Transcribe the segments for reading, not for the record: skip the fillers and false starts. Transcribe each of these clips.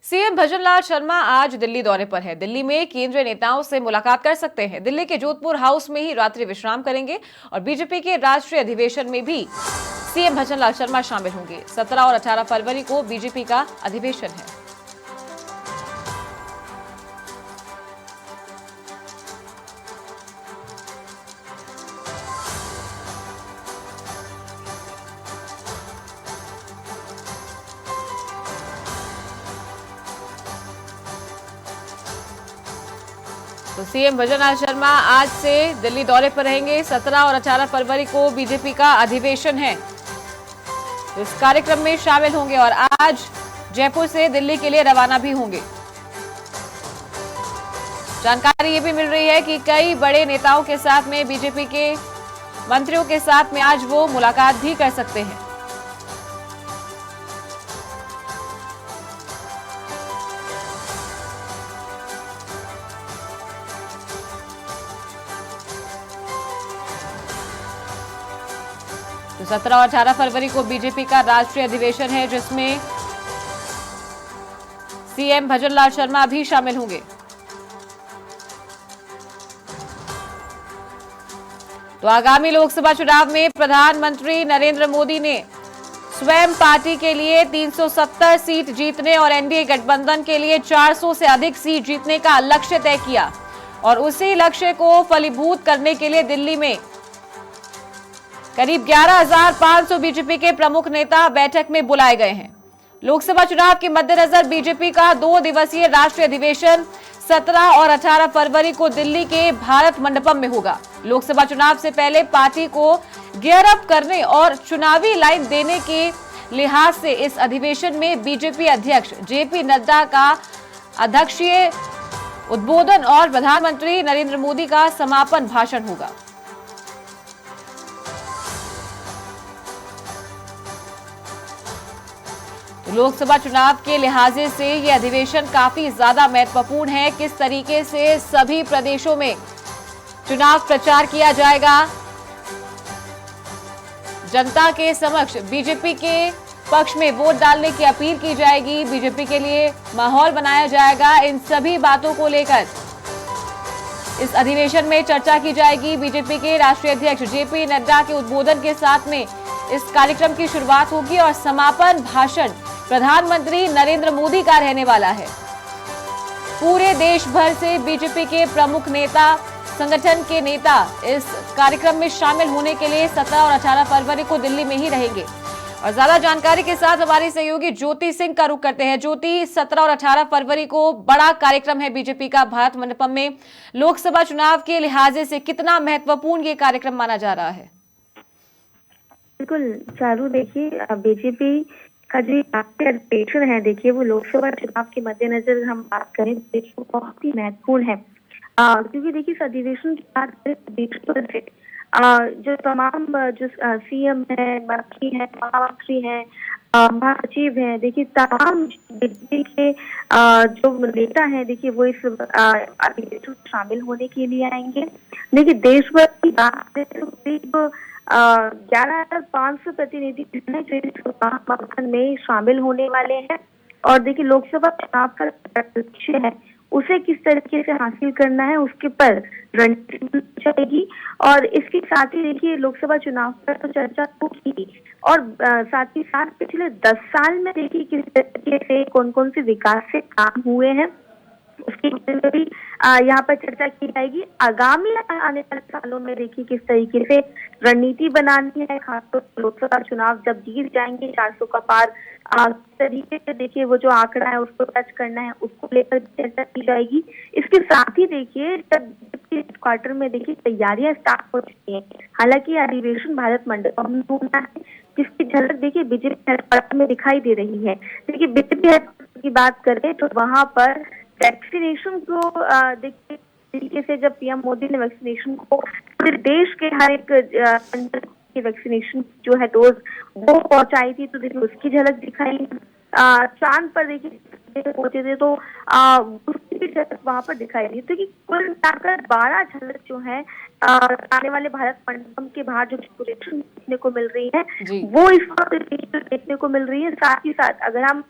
CM Bhajanlal Sharma आज दिल्ली दौरे पर है। दिल्ली में केंद्रीय नेताओं से मुलाकात कर सकते हैं। दिल्ली के जोधपुर हाउस में ही रात्रि विश्राम करेंगे और बीजेपी के राष्ट्रीय अधिवेशन में भी सीएम भजनलाल शर्मा शामिल होंगे। 17 और 18 फरवरी को बीजेपी का अधिवेशन है। तो सीएम भजनलाल शर्मा आज से दिल्ली दौरे पर रहेंगे। 17 और 18 फरवरी को बीजेपी का अधिवेशन है, तो इस कार्यक्रम में शामिल होंगे और आज जयपुर से दिल्ली के लिए रवाना भी होंगे। जानकारी ये भी मिल रही है कि कई बड़े नेताओं के साथ में, बीजेपी के मंत्रियों के साथ में आज वो मुलाकात भी कर सकते हैं। तो 17 और 18 फरवरी को बीजेपी का राष्ट्रीय अधिवेशन है, जिसमें सीएम भजनलाल शर्मा भी शामिल होंगे। तो आगामी लोकसभा चुनाव में प्रधानमंत्री नरेंद्र मोदी ने स्वयं पार्टी के लिए 370 सीट जीतने और एनडीए गठबंधन के लिए 400 से अधिक सीट जीतने का लक्ष्य तय किया और उसी लक्ष्य को फलीभूत करने के लिए दिल्ली में करीब 11,500 बीजेपी के प्रमुख नेता बैठक में बुलाए गए हैं। लोकसभा चुनाव के मद्देनजर बीजेपी का 2 दिवसीय राष्ट्रीय अधिवेशन 17 और 18 फरवरी को दिल्ली के भारत मंडपम में होगा। लोकसभा चुनाव से पहले पार्टी को गियर अप करने और चुनावी लाइन देने के लिहाज से इस अधिवेशन में बीजेपी अध्यक्ष जेपी नड्डा का अध्यक्षीय उद्बोधन और प्रधानमंत्री नरेंद्र मोदी का समापन भाषण होगा। लोकसभा चुनाव के लिहाजे से यह अधिवेशन काफी ज्यादा महत्वपूर्ण है। किस तरीके से सभी प्रदेशों में चुनाव प्रचार किया जाएगा, जनता के समक्ष बीजेपी के पक्ष में वोट डालने की अपील की जाएगी, बीजेपी के लिए माहौल बनाया जाएगा, इन सभी बातों को लेकर इस अधिवेशन में चर्चा की जाएगी। बीजेपी के राष्ट्रीय अध्यक्ष जेपी नड्डा के उद्बोधन के साथ में इस कार्यक्रम की शुरुआत होगी और समापन भाषण प्रधानमंत्री नरेंद्र मोदी का रहने वाला है। पूरे देश भर से बीजेपी के प्रमुख नेता, संगठन के नेता इस कार्यक्रम में शामिल होने के लिए 17 और 18 फरवरी को दिल्ली में ही रहेंगे। और ज्यादा जानकारी के साथ हमारी सहयोगी ज्योति सिंह का रुख करते हैं। ज्योति, 17 और 18 फरवरी को बड़ा कार्यक्रम है बीजेपी का भारत मंडपम में। लोकसभा चुनाव के लिहाजे से कितना महत्वपूर्ण ये कार्यक्रम माना जा रहा है? बिल्कुल चारू, देखिए बीजेपी का जो अधिवेशन है, देखिए वो लोकसभा चुनाव के मद्देनजर हम बात करें तो बहुत ही महत्वपूर्ण है, क्योंकि देखिए इस अधिवेशन की बात करें जो तमाम जो सीएम है, मंत्री है, महामंत्री है, महासचिव है, देखिए तमाम बीजेपी के जो नेता है, देखिए वो इस अधिवेशन में शामिल होने के लिए आएंगे। देखिए देश भर की बात करें तो करीब 11,500 प्रतिनिधि जो इस महागठबंधन में शामिल होने वाले हैं। और देखिए लोकसभा चुनाव का लक्ष्य है, उसे किस तरीके से हासिल करना है उसके पर रणनीति जाएगी। और इसके साथ ही देखिए लोकसभा चुनाव पर तो चर्चा होगी और साथ ही साथ पिछले 10 साल में देखिए किस तरीके से कौन कौन से विकास से काम हुए हैं उसके बारे में भी यहाँ पर चर्चा की जाएगी। आगामी आने वाले सालों में देखिए किस तरीके से रणनीति बनानी है, खासतौर पर लोकसभा चुनाव जब जीत जाएंगे 400 का पार, तरीके से देखिए वो जो आंकड़ा है उसको टच करना है, उसको लेकर चर्चा की जाएगी। इसके साथ ही देखिए जब क्वार्टर में देखिए तैयारियां स्टार्ट हो चुकी है। हालांकि अधिवेशन भारत मंडपम में होना है, जिसकी झलक देखिए बीजेपी हेडक्वार्टर में दिखाई दे रही है। देखिए बीजेपी हेडक्वार्टर की बात करें तो वहां पर वैक्सीनेशन को देखिए तरीके से जब पीएम मोदी ने वैक्सीनेशन को पूरे देश के हर एक की वैक्सीनेशन जो है डोज वो पहुंचाई थी, तो देखिए उसकी झलक दिखाई। चांद पर देखिए पहुंचे थे तो उसकी भी झलक वहां पर दिखाई दी। तो कुल मिलाकर 12 झलक जो है आने वाले भारत मंडपम के बाहर जो डेकोरेशन देखने को मिल रही है वो इस वक्त देखने को मिल रही है। साथ ही साथ अगर हम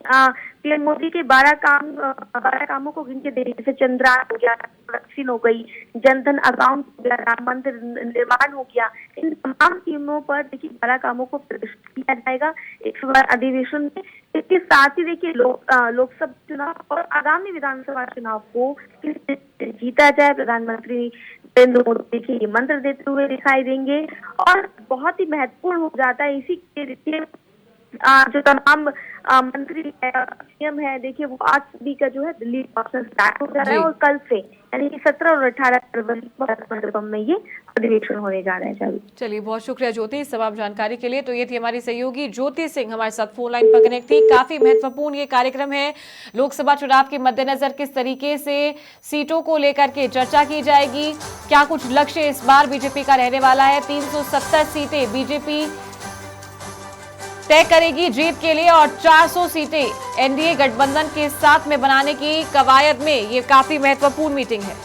पीएम मोदी के 12 कामों को गिन के देखें, जैसे चंद्रयान हो गया, वैक्सीन हो गई, जनधन अकाउंट हो गया, राम मंदिर निर्माण हो गया, इन तमाम टीमों पर देखिए 12 कामों को प्रदर्शित किया जाएगा इस बार अधिवेशन में। इसके साथ ही देखिए लोकसभा चुनाव और आगामी विधानसभा चुनाव को जीता जाए, प्रधानमंत्री नरेंद्र मोदी देखिए ये मंत्र देते हुए दिखाई देंगे। और बहुत ही महत्वपूर्ण हो जाता है इसी के देखिए जो तमाम मंत्री सीएम है देखिए वो आज सभी का जो है दिल्ली पहुंचना स्टार्ट हो जा रहा है और कल से यानी कि 17 और 18 फरवरी को मंडपम में ये अधिवेशन होने जा रहा है। चालू चलिए, बहुत शुक्रिया ज्योति इस तमाम जानकारी के लिए। तो ये थी हमारी सहयोगी ज्योति सिंह, हमारे साथ फोन लाइन पर कनेक्ट थी। काफी महत्वपूर्ण ये कार्यक्रम है। लोकसभा चुनाव के मद्देनजर किस तरीके से सीटों को लेकर के चर्चा की जाएगी, क्या कुछ लक्ष्य इस बार बीजेपी का रहने वाला है। 370 सीटें बीजेपी तय करेगी जीत के लिए और 400 सीटें एनडीए गठबंधन के साथ में बनाने की कवायद में ये काफी महत्वपूर्ण मीटिंग है।